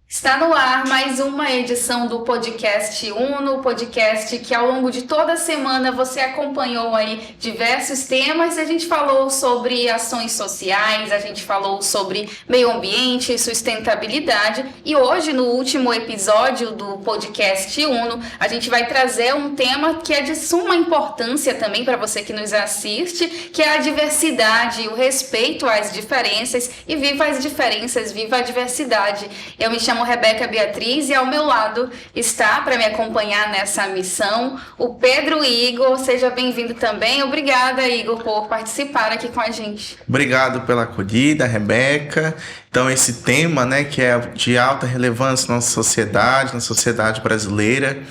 Está no ar mais uma edição do Podcast Uno, podcast que ao longo de toda a semana você acompanhou aí diversos temas. A gente falou sobre ações sociais, a gente falou sobre meio ambiente, sustentabilidade e hoje no último episódio do Podcast Uno a gente vai trazer um tema que é de suma importância também para você que nos assiste, que é a diversidade, o respeito às diferenças e viva as diferenças, viva a diversidade. Eu me chamo Rebeca Beatriz e ao meu lado está, para me acompanhar nessa missão, o Pedro Igor. Seja bem-vindo também. Obrigada, Igor, por participar aqui com a gente. Obrigado pela acolhida, Rebeca. Então, esse tema, né, que é de alta relevância na sociedade brasileira.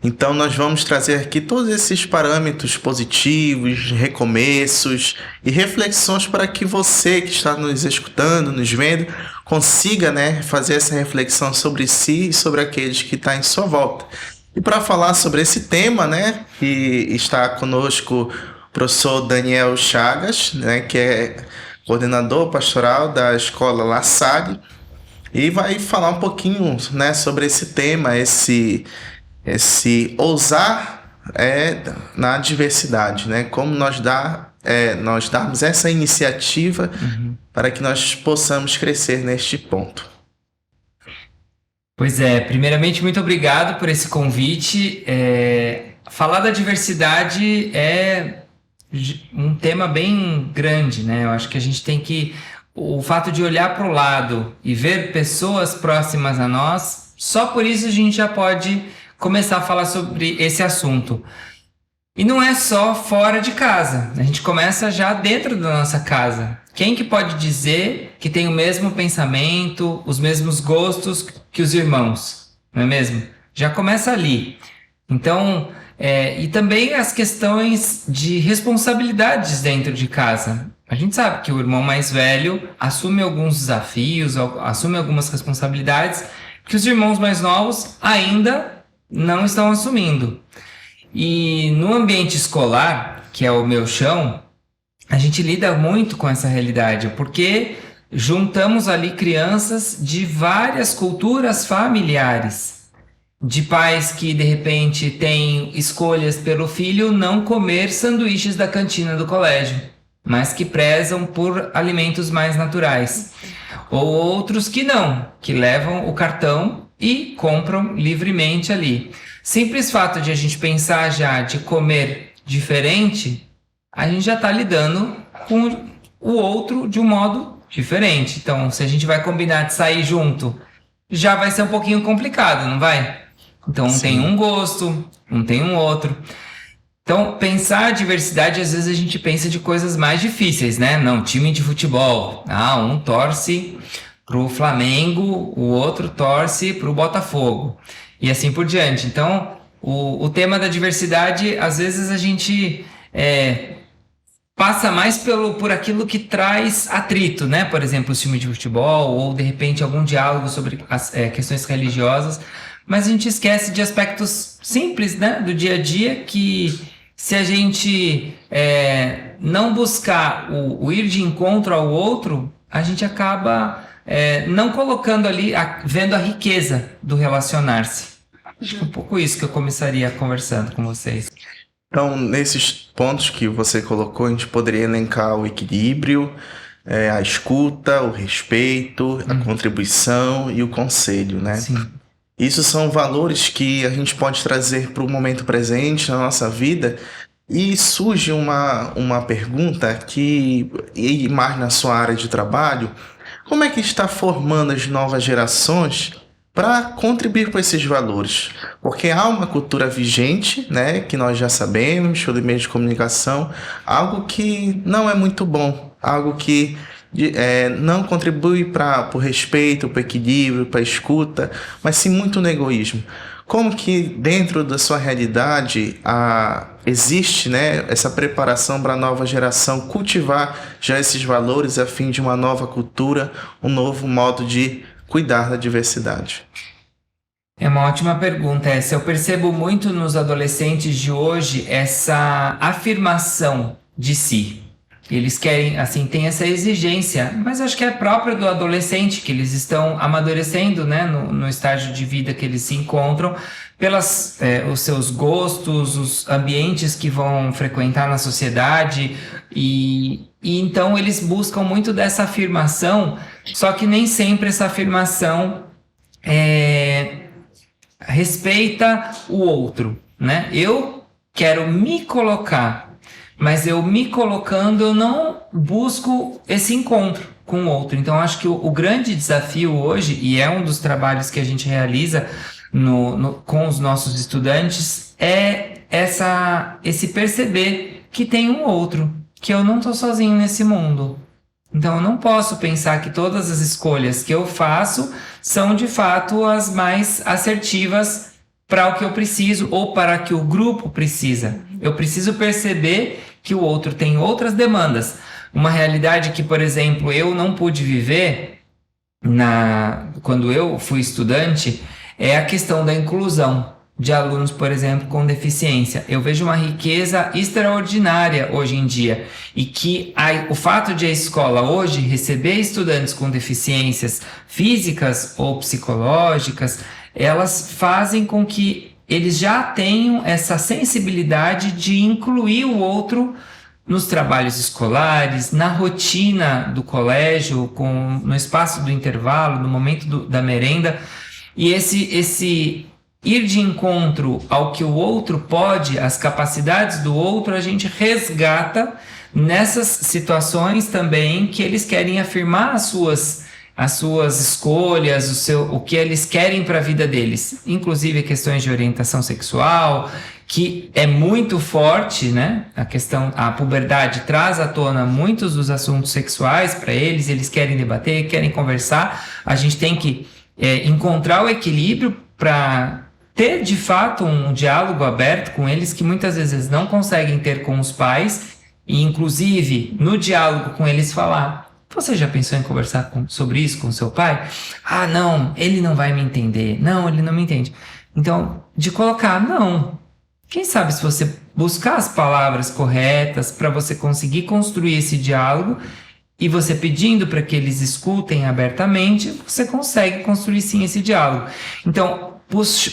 Então, nós vamos trazer aqui todos esses parâmetros positivos, recomeços e reflexões para que você que está nos escutando, nos vendo, consiga, né, fazer essa reflexão sobre si e sobre aqueles que estão em sua volta. E para falar sobre esse tema, né, que está conosco o professor Daniel Chagas, né, que é coordenador pastoral da Escola La Salle, e vai falar um pouquinho, né, sobre esse tema, esse ousar na diversidade, né? Como nós darmos essa iniciativa para que nós possamos crescer neste ponto. Pois é, primeiramente, muito obrigado por esse convite. Falar da diversidade é um tema bem grande, né? Eu acho que a gente tem que... O fato de olhar para o lado e ver pessoas próximas a nós, só por isso a gente já pode começar a falar sobre esse assunto. E não é só fora de casa, a gente começa já dentro da nossa casa. Quem que pode dizer que tem o mesmo pensamento, os mesmos gostos que os irmãos, não é mesmo? Já começa ali. Então, e também as questões de responsabilidades dentro de casa. A gente sabe que o irmão mais velho assume alguns desafios, assume algumas responsabilidades que os irmãos mais novos ainda não estão assumindo. E no ambiente escolar, que é o meu chão, a gente lida muito com essa realidade, porque juntamos ali crianças de várias culturas familiares, de pais que de repente têm escolhas pelo filho não comer sanduíches da cantina do colégio, mas que prezam por alimentos mais naturais. Ou outros que não, que levam o cartão e compram livremente ali. Simples fato de a gente pensar já de comer diferente, a gente já está lidando com o outro de um modo diferente. Então, se a gente vai combinar de sair junto, já vai ser um pouquinho complicado, não vai? Então, um tem um gosto, um tem um outro. Então, pensar a diversidade, às vezes a gente pensa de coisas mais difíceis, né? Não, time de futebol. Um torce pro Flamengo, o outro torce pro Botafogo. E assim por diante. Então, o tema da diversidade, às vezes a gente passa mais por aquilo que traz atrito, né? Por exemplo, o time de futebol, ou de repente algum diálogo sobre as questões religiosas. Mas a gente esquece de aspectos simples, né? Do dia a dia, que se a gente não buscar o ir de encontro ao outro, a gente acaba não colocando ali, vendo a riqueza do relacionar-se. Acho que é um pouco isso que eu começaria conversando com vocês. Então, nesses pontos que você colocou, a gente poderia elencar o equilíbrio, a escuta, o respeito, a contribuição e o conselho, né? Sim. Isso são valores que a gente pode trazer para o momento presente na nossa vida. E surge uma pergunta que, e mais na sua área de trabalho, como é que está formando as novas gerações para contribuir com esses valores? Porque há uma cultura vigente, né, que nós já sabemos, pelo meio de comunicação, algo que não é muito bom, algo que não contribui para o respeito, para o equilíbrio, para a escuta, mas sim muito no egoísmo. Como que dentro da sua realidade existe, né, essa preparação para a nova geração cultivar já esses valores a fim de uma nova cultura, um novo modo de cuidar da diversidade? É uma ótima pergunta essa. Eu percebo muito nos adolescentes de hoje essa afirmação de si. Eles querem, assim, tem essa exigência, mas acho que é próprio do adolescente, que eles estão amadurecendo, né, no estágio de vida que eles se encontram, os seus gostos, os ambientes que vão frequentar na sociedade, e então eles buscam muito dessa afirmação, só que nem sempre essa afirmação respeita o outro, né? Eu quero me colocar, mas eu me colocando, eu não busco esse encontro com o outro. Então, acho que o grande desafio hoje, e é um dos trabalhos que a gente realiza com os nossos estudantes, é esse perceber que tem um outro, que eu não estou sozinho nesse mundo. Então, eu não posso pensar que todas as escolhas que eu faço são, de fato, as mais assertivas para o que eu preciso ou para o que o grupo precisa. Eu preciso perceber que o outro tem outras demandas. Uma realidade que, por exemplo, eu não pude viver quando eu fui estudante é a questão da inclusão de alunos, por exemplo, com deficiência. Eu vejo uma riqueza extraordinária hoje em dia e que o fato de a escola hoje receber estudantes com deficiências físicas ou psicológicas, elas fazem com que eles já tenham essa sensibilidade de incluir o outro nos trabalhos escolares, na rotina do colégio, no espaço do intervalo, no momento da merenda. E esse ir de encontro ao que o outro pode, as capacidades do outro, a gente resgata nessas situações também que eles querem afirmar as suas escolhas, o que eles querem para a vida deles, inclusive questões de orientação sexual, que é muito forte, né? A puberdade traz à tona muitos dos assuntos sexuais para eles querem debater, querem conversar. A gente tem que encontrar o equilíbrio para ter de fato um diálogo aberto com eles, que muitas vezes não conseguem ter com os pais, e inclusive no diálogo com eles falar: você já pensou em conversar sobre isso com seu pai? Ah, não, ele não vai me entender. Não, ele não me entende. Então, de colocar, não. Quem sabe se você buscar as palavras corretas para você conseguir construir esse diálogo, e você pedindo para que eles escutem abertamente, você consegue construir sim esse diálogo. Então,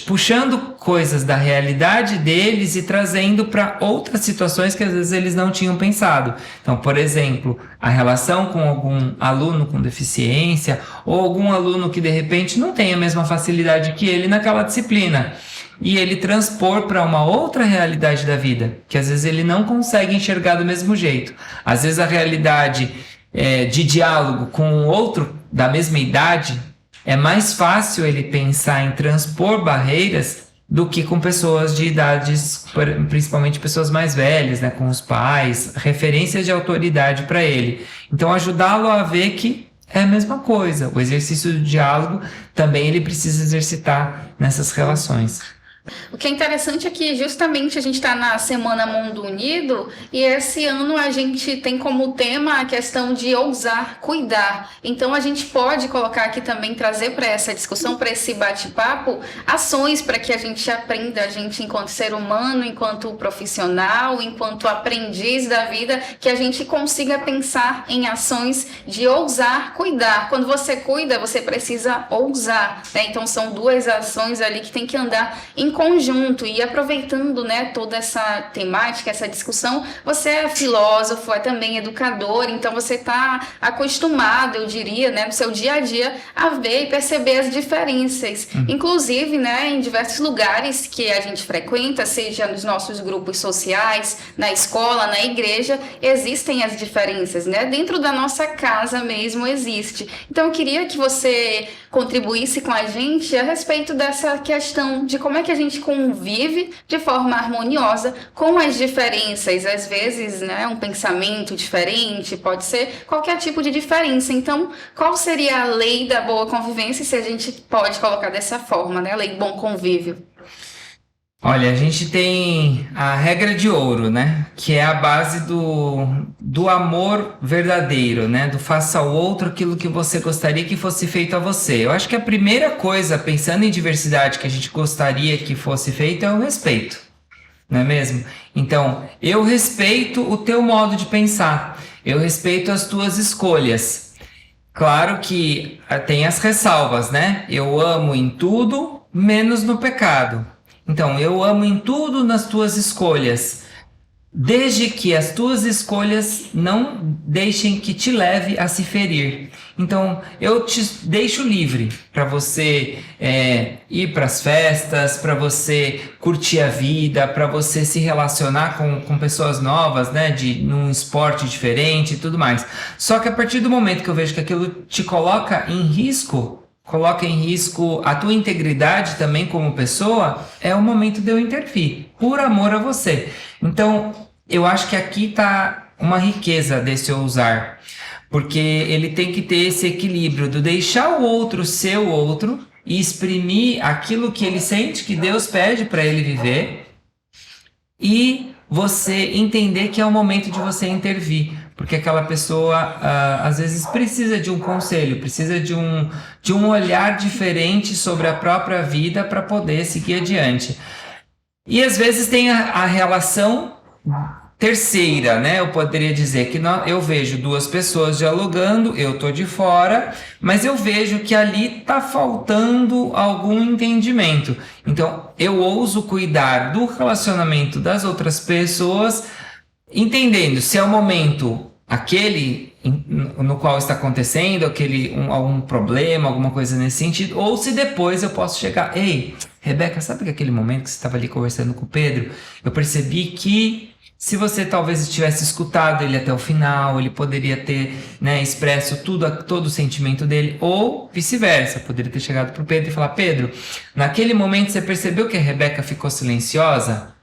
puxando coisas da realidade deles e trazendo para outras situações que às vezes eles não tinham pensado. Então, por exemplo, a relação com algum aluno com deficiência ou algum aluno que de repente não tem a mesma facilidade que ele naquela disciplina. E ele transpor para uma outra realidade da vida, que às vezes ele não consegue enxergar do mesmo jeito. Às vezes a realidade de diálogo com outro da mesma idade, é mais fácil ele pensar em transpor barreiras do que com pessoas de idades, principalmente pessoas mais velhas, né, com os pais, referências de autoridade para ele. Então, ajudá-lo a ver que é a mesma coisa. O exercício do diálogo também ele precisa exercitar nessas relações. O que é interessante é que justamente a gente está na Semana Mundo Unido e esse ano a gente tem como tema a questão de ousar cuidar. Então a gente pode colocar aqui também, trazer para essa discussão, para esse bate-papo, ações para que a gente aprenda, a gente enquanto ser humano, enquanto profissional, enquanto aprendiz da vida, que a gente consiga pensar em ações de ousar cuidar. Quando você cuida, você precisa ousar, né? Então são duas ações ali que tem que andar em conjunto. E aproveitando, né, toda essa temática, essa discussão, você é filósofo, é também educador, então você está acostumado, eu diria, né, no seu dia a dia, a ver e perceber as diferenças. Inclusive, né, em diversos lugares que a gente frequenta, seja nos nossos grupos sociais, na escola, na igreja, existem as diferenças, né? Dentro da nossa casa mesmo existe. Então eu queria que você contribuísse com a gente a respeito dessa questão de como é que a gente convive de forma harmoniosa com as diferenças. Às vezes, né, um pensamento diferente, pode ser qualquer tipo de diferença. Então, qual seria a lei da boa convivência, se a gente pode colocar dessa forma, né? A lei do bom convívio. Olha, a gente tem a regra de ouro, né? Que é a base do amor verdadeiro, né? Do faça ao outro aquilo que você gostaria que fosse feito a você. Eu acho que a primeira coisa, pensando em diversidade, que a gente gostaria que fosse feito é o respeito, não é mesmo? Então, eu respeito o teu modo de pensar. eu respeito as tuas escolhas. Claro que tem as ressalvas, né? Eu amo em tudo, menos no pecado. Então, eu amo em tudo nas tuas escolhas, desde que as tuas escolhas não deixem que te leve a se ferir. Então, eu te deixo livre para você ir para as festas, para você curtir a vida, para você se relacionar com pessoas novas, né, num esporte diferente e tudo mais. Só que a partir do momento que eu vejo que aquilo te coloca em risco a tua integridade também como pessoa, é o momento de eu intervir, por amor a você. Então, eu acho que aqui está uma riqueza desse ousar, porque ele tem que ter esse equilíbrio do deixar o outro ser o outro e exprimir aquilo que ele sente que Deus pede para ele viver, e você entender que é o momento de você intervir, porque aquela pessoa às vezes precisa de um conselho, precisa de um olhar diferente sobre a própria vida para poder seguir adiante. E às vezes tem a relação terceira, né? Eu poderia dizer que eu vejo duas pessoas dialogando, eu tô de fora, mas eu vejo que ali tá faltando algum entendimento. Então, eu ouso cuidar do relacionamento das outras pessoas, entendendo se é o momento aquele no qual está acontecendo, algum problema, alguma coisa nesse sentido, ou se depois eu posso chegar, ei, Rebeca, sabe que aquele momento que você estava ali conversando com o Pedro, eu percebi que se você talvez tivesse escutado ele até o final, ele poderia ter, né, expresso todo o sentimento dele, ou vice-versa, poderia ter chegado para o Pedro e falar, Pedro, naquele momento você percebeu que a Rebeca ficou silenciosa?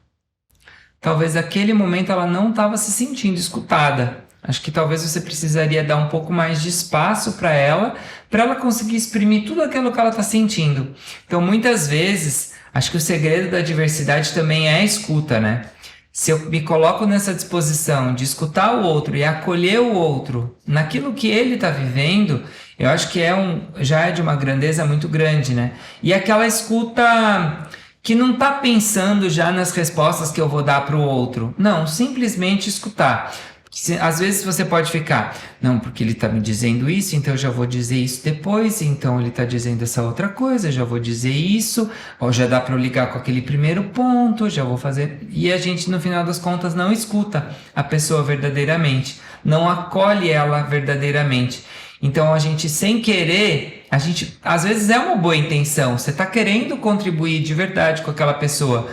Talvez naquele momento ela não estava se sentindo escutada. Acho que talvez você precisaria dar um pouco mais de espaço para ela conseguir exprimir tudo aquilo que ela está sentindo. Então, muitas vezes, acho que o segredo da diversidade também é a escuta, né? Se eu me coloco nessa disposição de escutar o outro e acolher o outro naquilo que ele está vivendo, eu acho que já é de uma grandeza muito grande, né? E aquela escuta que não está pensando já nas respostas que eu vou dar para o outro. Não, simplesmente escutar. Às vezes você pode ficar, não, porque ele está me dizendo isso, então eu já vou dizer isso depois, então ele está dizendo essa outra coisa, eu já vou dizer isso, ou já dá para eu ligar com aquele primeiro ponto, já vou fazer... E a gente, no final das contas, não escuta a pessoa verdadeiramente, não acolhe ela verdadeiramente. Então a gente, sem querer, às vezes é uma boa intenção, você está querendo contribuir de verdade com aquela pessoa,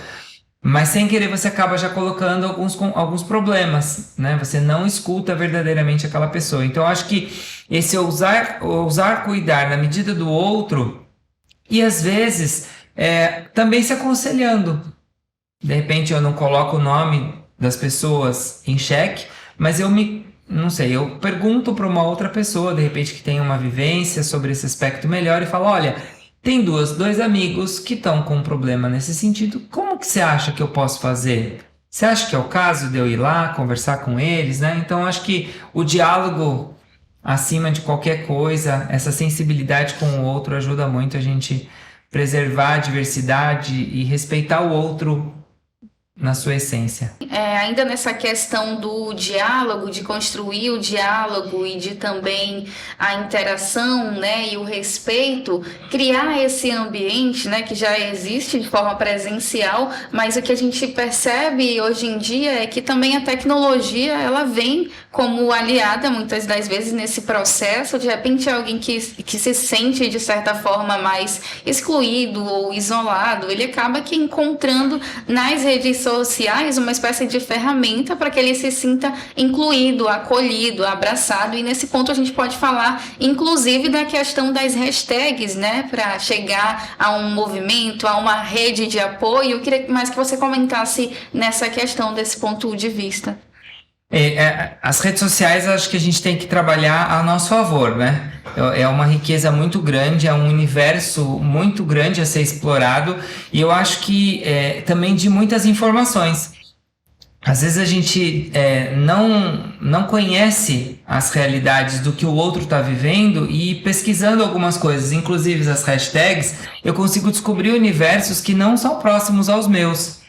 mas sem querer você acaba já colocando alguns problemas, né? Você não escuta verdadeiramente aquela pessoa. Então eu acho que esse ousar cuidar na medida do outro, e às vezes também se aconselhando. De repente eu não coloco o nome das pessoas em xeque, mas eu pergunto para uma outra pessoa, de repente que tem uma vivência sobre esse aspecto melhor, e falo, olha, tem dois amigos que estão com um problema nesse sentido, como que você acha que eu posso fazer? Você acha que é o caso de eu ir lá, conversar com eles, né? Então, acho que o diálogo, acima de qualquer coisa, essa sensibilidade com o outro ajuda muito a gente preservar a diversidade e respeitar o outro na sua essência. Ainda nessa questão do diálogo, de construir o diálogo e de também a interação, né, e o respeito, criar esse ambiente, né, que já existe de forma presencial, mas o que a gente percebe hoje em dia é que também a tecnologia, ela vem como aliada muitas das vezes nesse processo. De repente alguém que se sente de certa forma mais excluído ou isolado, ele acaba que encontrando nas redes sociais uma espécie de ferramenta para que ele se sinta incluído, acolhido, abraçado. E nesse ponto a gente pode falar inclusive da questão das hashtags, né, para chegar a um movimento, a uma rede de apoio. Eu queria mais que você comentasse nessa questão desse ponto de vista. As redes sociais, acho que a gente tem que trabalhar a nosso favor, né? É uma riqueza muito grande, é um universo muito grande a ser explorado, e eu acho que também de muitas informações. Às vezes a gente não conhece as realidades do que o outro está vivendo, e pesquisando algumas coisas, inclusive as hashtags, eu consigo descobrir universos que não são próximos aos meus.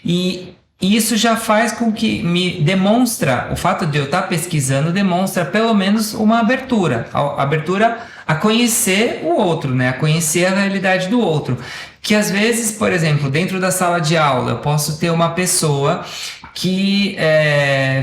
E E isso já faz com que me demonstra, o fato de eu estar pesquisando demonstra pelo menos uma abertura a conhecer o outro, né? A conhecer a realidade do outro. Que às vezes, por exemplo, dentro da sala de aula, eu posso ter uma pessoa que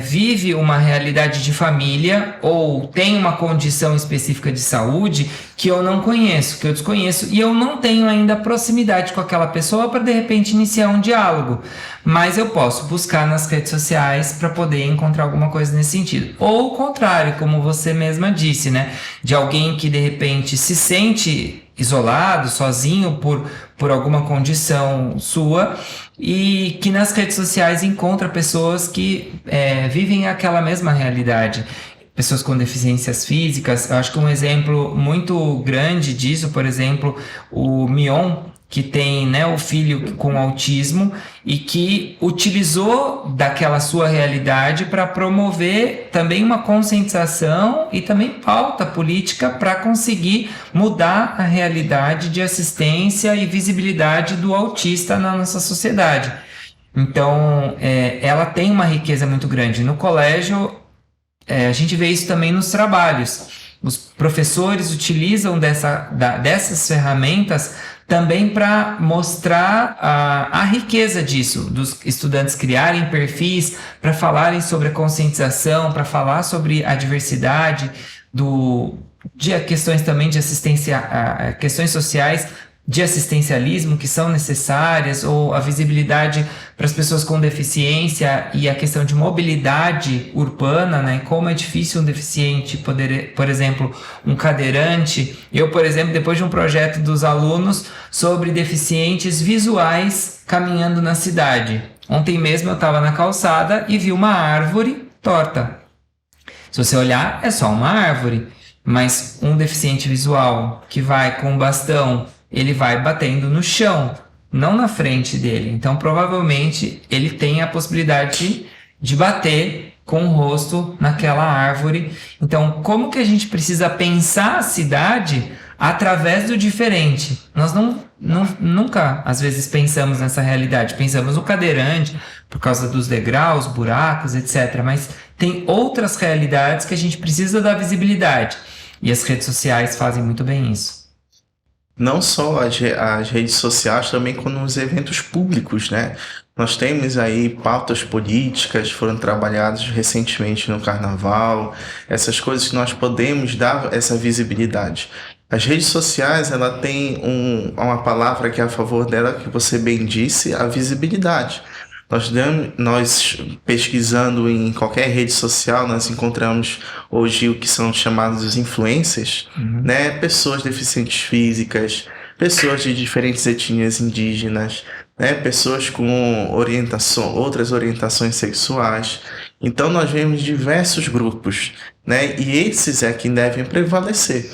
vive uma realidade de família ou tem uma condição específica de saúde que eu não conheço, que eu desconheço, e eu não tenho ainda proximidade com aquela pessoa para de repente iniciar um diálogo, mas eu posso buscar nas redes sociais para poder encontrar alguma coisa nesse sentido. Ou o contrário, como você mesma disse, né, de alguém que de repente se sente isolado, sozinho por alguma condição sua, e que nas redes sociais encontra pessoas que vivem aquela mesma realidade. Pessoas com deficiências físicas. Eu acho que um exemplo muito grande disso, por exemplo, o Mion, que tem, né, o filho com autismo e que utilizou daquela sua realidade para promover também uma conscientização e também pauta política para conseguir mudar a realidade de assistência e visibilidade do autista na nossa sociedade. Então, ela tem uma riqueza muito grande. No colégio, a gente vê isso também nos trabalhos. Os professores utilizam dessas ferramentas também para mostrar a riqueza disso, dos estudantes criarem perfis para falarem sobre a conscientização, para falar sobre a diversidade, de questões também de assistência, questões sociais de assistencialismo que são necessárias, ou a visibilidade para as pessoas com deficiência e a questão de mobilidade urbana, né? Como é difícil um deficiente poder, por exemplo, um cadeirante. Eu, por exemplo, depois de um projeto dos alunos sobre deficientes visuais caminhando na cidade. Ontem mesmo eu estava na calçada e vi uma árvore torta. Se você olhar, é só uma árvore, mas um deficiente visual que vai com um bastão, ele vai batendo no chão, não na frente dele. Então, provavelmente, ele tem a possibilidade de bater com o rosto naquela árvore. Então, como que a gente precisa pensar a cidade através do diferente? Nós nunca, às vezes, pensamos nessa realidade. Pensamos no cadeirante, por causa dos degraus, buracos, etc. Mas tem outras realidades que a gente precisa dar visibilidade. E as redes sociais fazem muito bem isso. Não só as redes sociais, também como os eventos públicos, né? Nós temos aí pautas políticas, foram trabalhadas recentemente no Carnaval, essas coisas que nós podemos dar essa visibilidade. As redes sociais, ela tem uma palavra que é a favor dela, que você bem disse, a visibilidade. Nós pesquisando em qualquer rede social, nós encontramos hoje o que são chamados os influencers, né? Pessoas deficientes físicas, pessoas de diferentes etnias indígenas, né? Pessoas com outras orientações sexuais. Então nós vemos diversos grupos, né? E esses é que devem prevalecer,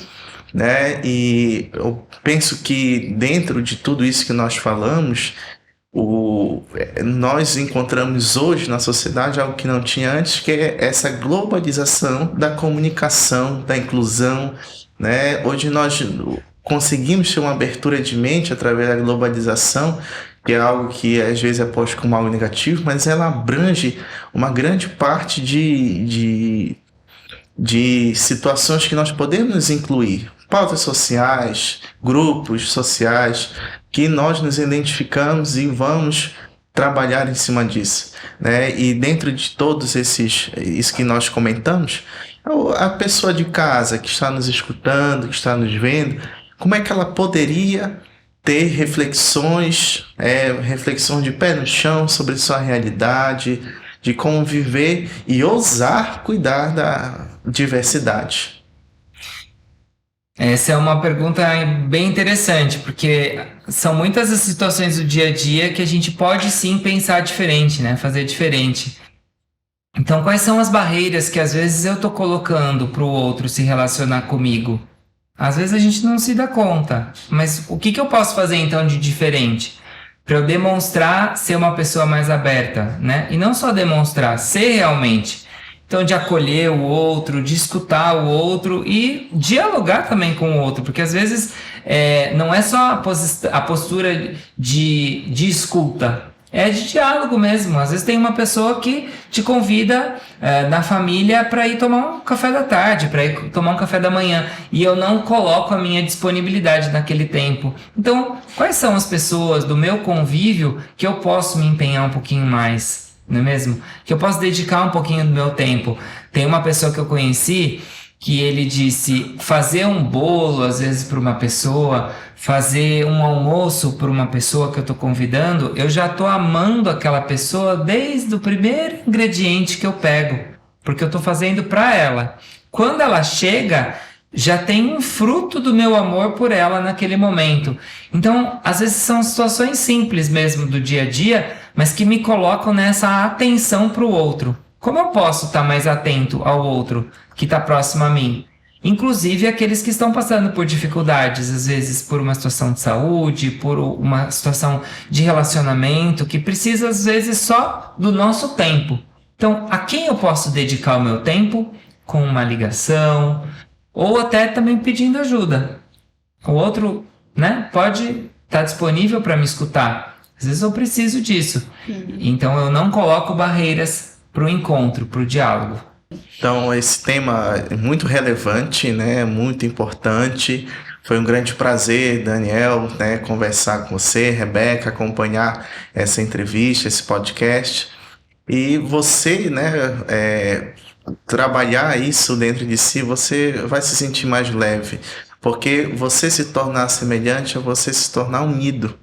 né? E eu penso que dentro de tudo isso que nós falamos, nós encontramos hoje na sociedade algo que não tinha antes, que é essa globalização da comunicação, da inclusão, né? Hoje nós conseguimos ter uma abertura de mente através da globalização, que é algo que às vezes é posto como algo negativo, mas ela abrange uma grande parte de situações que nós podemos incluir, pautas sociais, grupos sociais, que nós nos identificamos e vamos trabalhar em cima disso, né? E dentro de todos isso que nós comentamos, a pessoa de casa que está nos escutando, que está nos vendo, como é que ela poderia ter reflexões de pé no chão sobre sua realidade, de como viver e ousar cuidar da diversidade? Essa é uma pergunta bem interessante, porque são muitas as situações do dia a dia que a gente pode sim pensar diferente, né? Fazer diferente. Então, quais são as barreiras que às vezes eu estou colocando para o outro se relacionar comigo? Às vezes a gente não se dá conta, mas o que eu posso fazer então de diferente? Para eu demonstrar ser uma pessoa mais aberta, né? E não só demonstrar, ser realmente. Então, de acolher o outro, de escutar o outro e dialogar também com o outro, porque às vezes não é só a postura de escuta, é de diálogo mesmo. Às vezes tem uma pessoa que te convida na família para ir tomar um café da tarde, para ir tomar um café da manhã, e eu não coloco a minha disponibilidade naquele tempo. Então, quais são as pessoas do meu convívio que eu posso me empenhar um pouquinho mais, não é mesmo? Que eu posso dedicar um pouquinho do meu tempo. Tem uma pessoa que eu conheci que ele disse: fazer um bolo às vezes para uma pessoa, fazer um almoço para uma pessoa que eu estou convidando, eu já estou amando aquela pessoa desde o primeiro ingrediente que eu pego, porque eu estou fazendo para ela. Quando ela chega, já tem um fruto do meu amor por ela naquele momento. Então, às vezes são situações simples mesmo do dia a dia, mas que me colocam nessa atenção para o outro. Como eu posso estar mais atento ao outro que está próximo a mim? Inclusive aqueles que estão passando por dificuldades, às vezes por uma situação de saúde, por uma situação de relacionamento, que precisa às vezes só do nosso tempo. Então, a quem eu posso dedicar o meu tempo? Com uma ligação, ou até também pedindo ajuda. O outro, pode estar disponível para me escutar. Às vezes eu preciso disso. Então eu não coloco barreiras para o encontro, para o diálogo. Então, esse tema é muito relevante, né? Muito importante. Foi um grande prazer, Daniel, conversar com você, Rebeca, acompanhar essa entrevista, esse podcast. E você, trabalhar isso dentro de si, você vai se sentir mais leve. Porque você se tornar semelhante é você se tornar unido.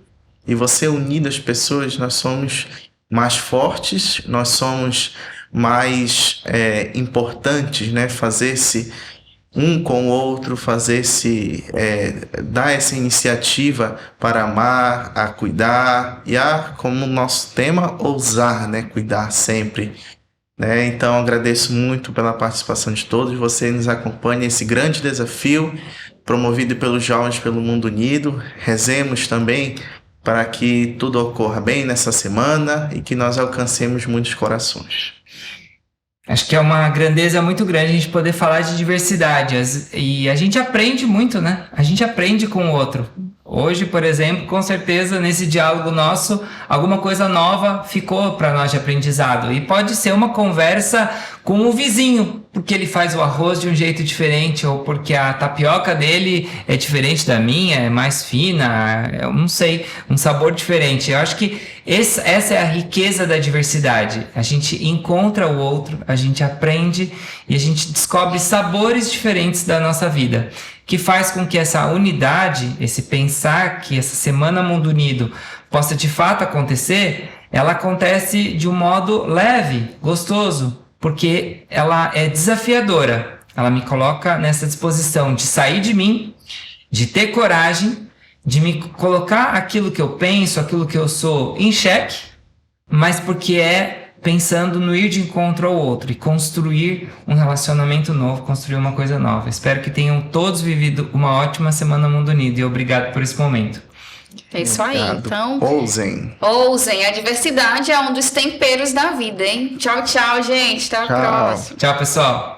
E você unindo as pessoas, nós somos mais fortes, nós somos mais importantes, fazer-se um com o outro, dar essa iniciativa para amar, a cuidar e como nosso tema, ousar, cuidar sempre. Então, agradeço muito pela participação de todos, você nos acompanha nesse grande desafio promovido pelos Jovens pelo Mundo Unido. Rezemos também para que tudo ocorra bem nessa semana e que nós alcancemos muitos corações. Acho que é uma grandeza muito grande a gente poder falar de diversidade. E a gente aprende muito, A gente aprende com o outro. Hoje, por exemplo, com certeza, nesse diálogo nosso, alguma coisa nova ficou para nós de aprendizado. E pode ser uma conversa com o vizinho, porque ele faz o arroz de um jeito diferente, ou porque a tapioca dele é diferente da minha, é mais fina, eu não sei, um sabor diferente. Eu acho que essa é a riqueza da diversidade. A gente encontra o outro, a gente aprende e a gente descobre sabores diferentes da nossa vida, que faz com que essa unidade, esse pensar que essa Semana Mundo Unido possa de fato acontecer, ela acontece de um modo leve, gostoso, porque ela é desafiadora. Ela me coloca nessa disposição de sair de mim, de ter coragem, de me colocar aquilo que eu penso, aquilo que eu sou em xeque, mas porque pensando no ir de encontro ao outro e construir um relacionamento novo, construir uma coisa nova. Espero que tenham todos vivido uma ótima Semana Mundo Unido e obrigado por esse momento. É isso aí, então... Ousem. A diversidade é um dos temperos da vida, hein? Tchau, tchau, gente. Até a próxima. Tchau, pessoal.